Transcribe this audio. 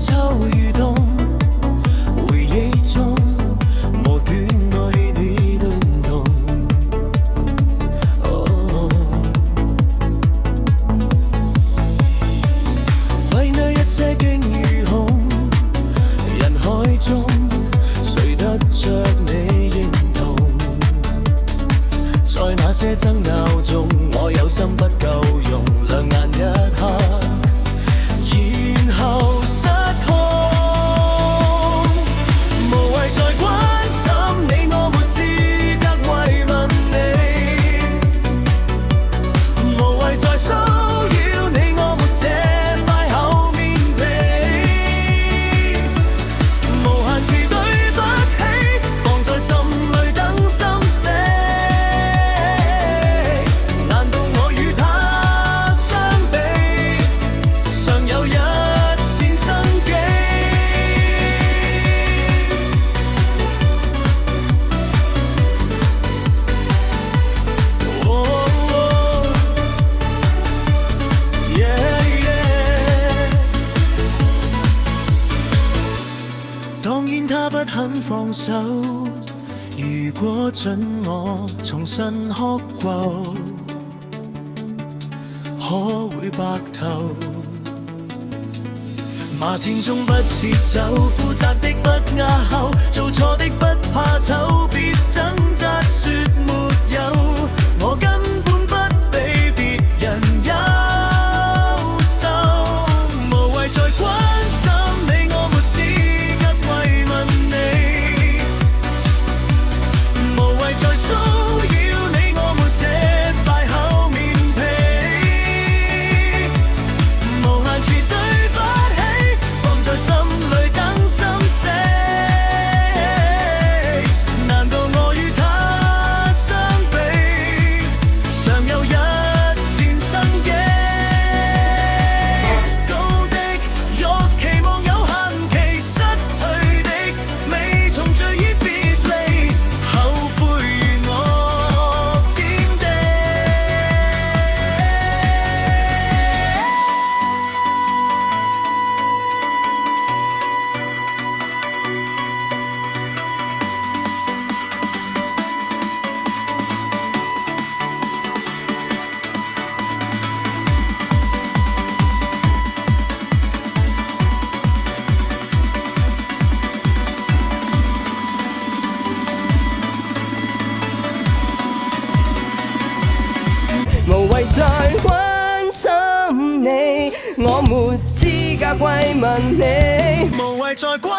秋雨冬，回憶中無怨愛你亂動。揮去一些驚與恐，人海中誰得着你認同？在那些爭拗中，我有心不夠用，兩眼一刻，然後失控。無謂再關心你，我沒資格慰問你。無謂再騷擾你，我沒這塊厚面皮。無限次對不起，放在心裏等心死。難道我與他相比，尚有一線生機當然他不肯放手，如果准我重新哭過，可會白頭？罵戰中不撤走，負責的不押後，做錯的不怕醜，別掙扎說沒有，我根本不比別人優秀。無謂再關心你，我沒資格慰問你。無謂再騷擾你，我沒這塊厚面皮。無限次對不起，放在心裏等心死。難道我與他相比，尚有一線生機？高的欲期望有限期，失去的未重聚已別離，後悔如我點地。無謂再關心你，我沒資格慰問你。無謂再關